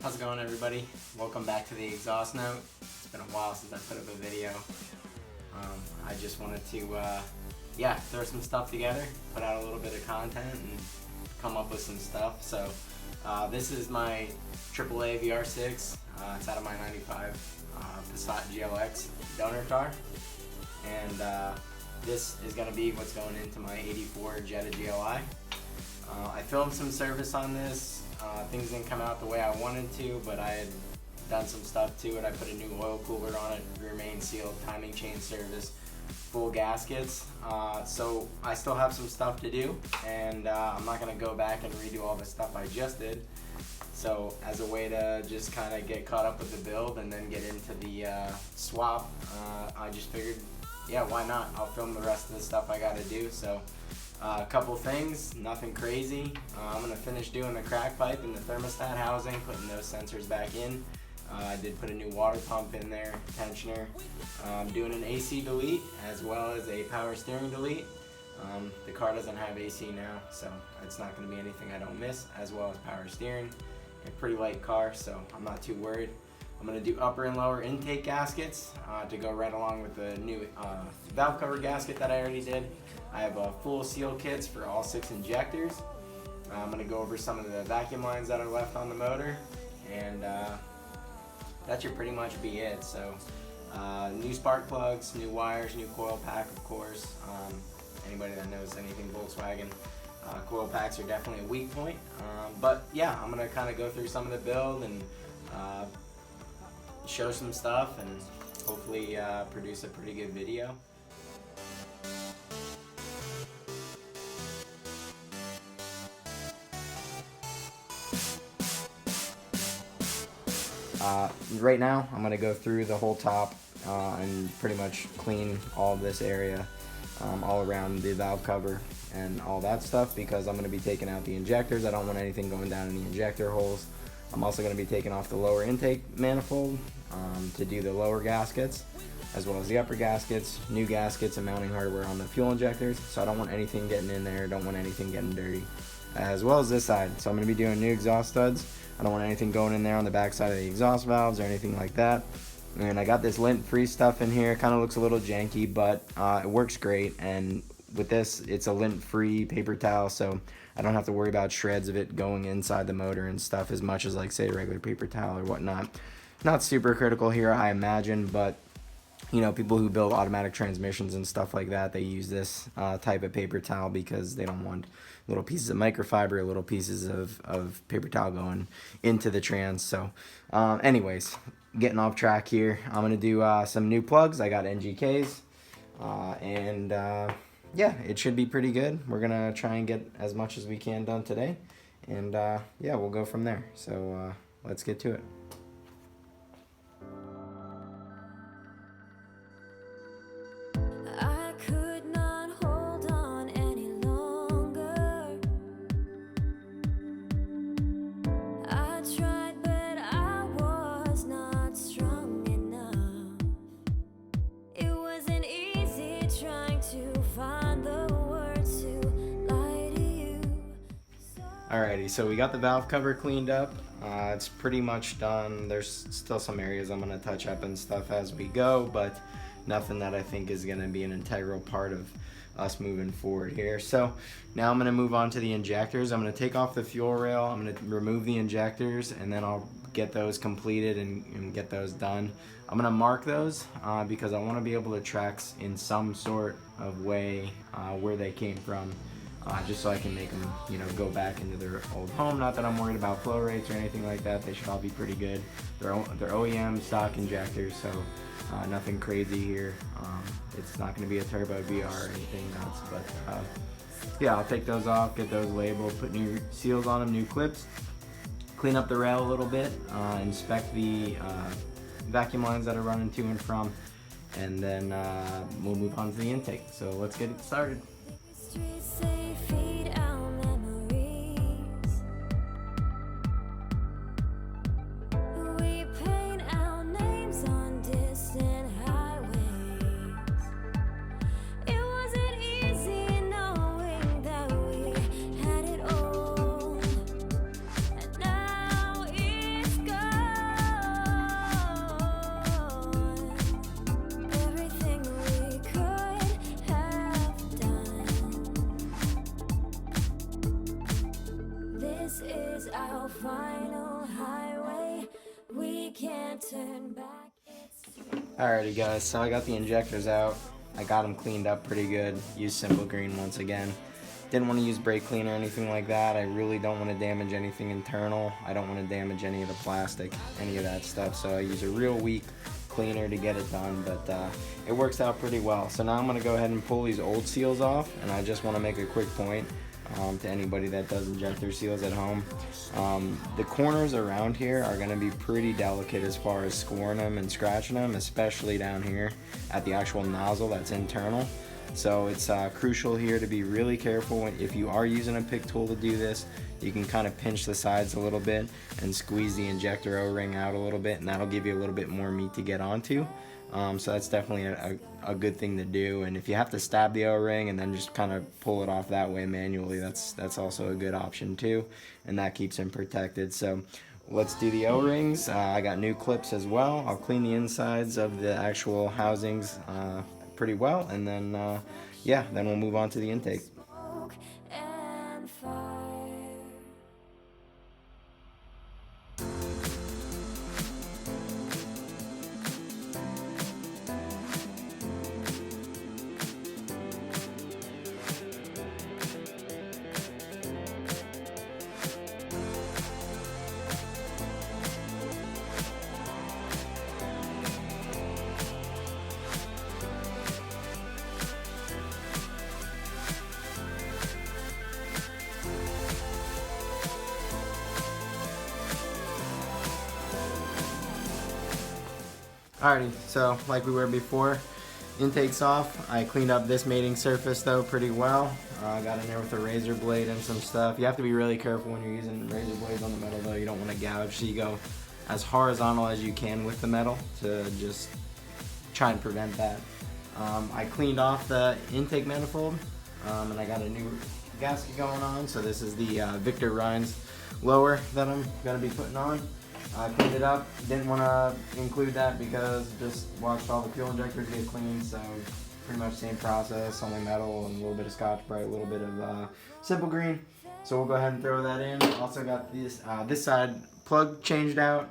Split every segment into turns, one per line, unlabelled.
How's it going, everybody? Welcome back to the exhaust note. It's been a while since I put up a video. I just wanted to throw some stuff together, put out a little bit of content and come up with some stuff. So this is my AAA VR6. It's out of my 95 Passat GLX donor car, and this is going to be what's going into my 84 Jetta GLI. I filmed some service on this. Things didn't come out the way I wanted to, but I had done some stuff to it. I put a new oil cooler on it, rear main sealed, timing chain service, full gaskets. So I still have some stuff to do, and I'm not going to go back and redo all the stuff I just did. So as a way to just kind of get caught up with the build and then get into the swap, I just figured, yeah, why not? I'll film the rest of the stuff I got to do. So a couple things, nothing crazy. I'm going to finish doing the crack pipe and the thermostat housing, putting those sensors back in. I did put a new water pump in there, tensioner. I'm doing an AC delete as well as a power steering delete. The car doesn't have AC now, so it's not going to be anything I don't miss, as well as power steering. A pretty light car, so I'm not too worried. I'm going to do upper and lower intake gaskets to go right along with the new valve cover gasket that I already did. I have full seal kits for all 6 injectors. I'm going to go over some of the vacuum lines that are left on the motor, and that should pretty much be it. So new spark plugs, new wires, new coil pack, of course. Anybody that knows anything Volkswagen, coil packs are definitely a weak point. But yeah, I'm going to kind of go through some of the build and show some stuff and hopefully produce a pretty good video. Right now I'm going to go through the whole top and pretty much clean all of this area all around the valve cover and all that stuff, because I'm going to be taking out the injectors. I don't want anything going down in the injector holes. I'm also going to be taking off the lower intake manifold to do the lower gaskets, as well as the upper gaskets, new gaskets and mounting hardware on the fuel injectors. So I don't want anything getting in there, don't want anything getting dirty, as well as this side. So I'm going to be doing new exhaust studs. I don't want anything going in there on the back side of the exhaust valves or anything like that. And I got this lint-free stuff in here. It kind of looks a little janky, but it works great. And with this, it's a lint-free paper towel, so I don't have to worry about shreds of it going inside the motor and stuff as much as, like, say, a regular paper towel or whatnot. Not super critical here, I imagine, but you know, people who build automatic transmissions and stuff like that, they use this type of paper towel because they don't want little pieces of microfiber or little pieces of paper towel going into the trans. So anyways, getting off track here, I'm going to do some new plugs. I got NGKs and yeah, it should be pretty good. We're going to try and get as much as we can done today, and yeah, we'll go from there. So let's get to it. Alrighty, so we got the valve cover cleaned up. It's pretty much done. There's still some areas I'm going to touch up and stuff as we go, but nothing that I think is going to be an integral part of us moving forward here. So now I'm going to move on to the injectors. I'm going to take off the fuel rail. I'm going to remove the injectors, and then I'll get those completed and get those done. I'm going to mark those because I want to be able to track in some sort of way where they came from. Just so I can make them, you know, go back into their old home. Not that I'm worried about flow rates or anything like that. They should all be pretty good. They're OEM stock injectors, so nothing crazy here. It's not going to be a turbo VR or anything nuts, but yeah, I'll take those off, get those labeled, put new seals on them, new clips, clean up the rail a little bit, inspect the vacuum lines that are running to and from, and then we'll move on to the intake. So let's get it started.
Go final highway, we can't turn back.
Alrighty guys, so I got the injectors out. I got them cleaned up pretty good. Used Simple Green once again. Didn't want to use brake cleaner or anything like that. I really don't want to damage anything internal. I don't want to damage any of the plastic, any of that stuff. So I use a real weak cleaner to get it done, but it works out pretty well. So now I'm going to go ahead and pull these old seals off, and I just want to make a quick point to anybody that does injector seals at home. The corners around here are going to be pretty delicate as far as scoring them and scratching them, especially down here at the actual nozzle that's internal. So it's crucial here to be really careful if you are using a pick tool to do this. You can kind of pinch the sides a little bit and squeeze the injector O-ring out a little bit, and that'll give you a little bit more meat to get onto. So that's definitely a good thing to do. And if you have to stab the O-ring and then just kind of pull it off that way manually, that's also a good option too, and that keeps them protected. So let's do the O-rings. I got new clips as well. I'll clean the insides of the actual housings pretty well, and then yeah, then we'll move on to the intake.
Smoke and fire.
Alrighty, so like we were before, intake's off. I cleaned up this mating surface though pretty well. I got in there with a razor blade and some stuff. You have to be really careful when you're using razor blades on the metal though. You don't want to gouge, so you go as horizontal as you can with the metal to just try and prevent that. I cleaned off the intake manifold, and I got a new gasket going on. So this is the Victor Rhines lower that I'm going to be putting on. I cleaned it up. Didn't want to include that because just watched all the fuel injectors get cleaned, so pretty much same process, only metal and a little bit of Scotch-Brite, a little bit of Simple Green. So we'll go ahead and throw that in. Also got this side plug changed out.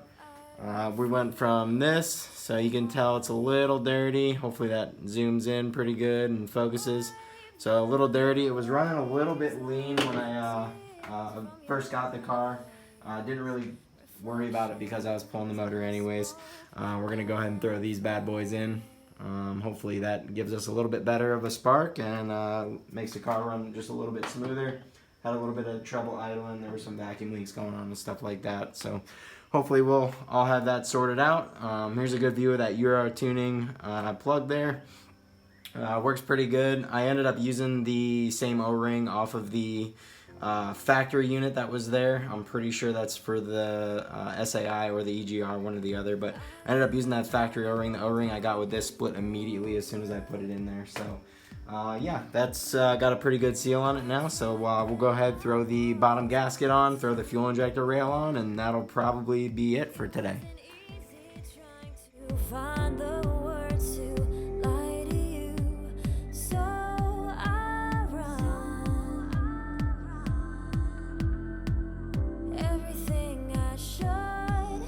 We went from this, so you can tell it's a little dirty. Hopefully that zooms in pretty good and focuses. So a little dirty. It was running a little bit lean when I first got the car. Didn't really worry about it because I was pulling the motor anyways. We're going to go ahead and throw these bad boys in. Hopefully that gives us a little bit better of a spark and makes the car run just a little bit smoother. Had a little bit of trouble idling. There were some vacuum leaks going on and stuff like that. So hopefully we'll all have that sorted out. Here's a good view of that Euro tuning plug there. Works pretty good. I ended up using the same O-ring off of the factory unit that was there. I'm pretty sure that's for the SAI or the EGR, one or the other, but I ended up using that factory O-ring. The O-ring I got with this split immediately as soon as I put it in there. So yeah, that's got a pretty good seal on it now. So we'll go ahead, throw the bottom gasket on, throw the fuel injector rail on, and that'll probably be it for today.
Trying to find the words to lie to you, so I run. Everything I should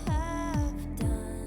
have done.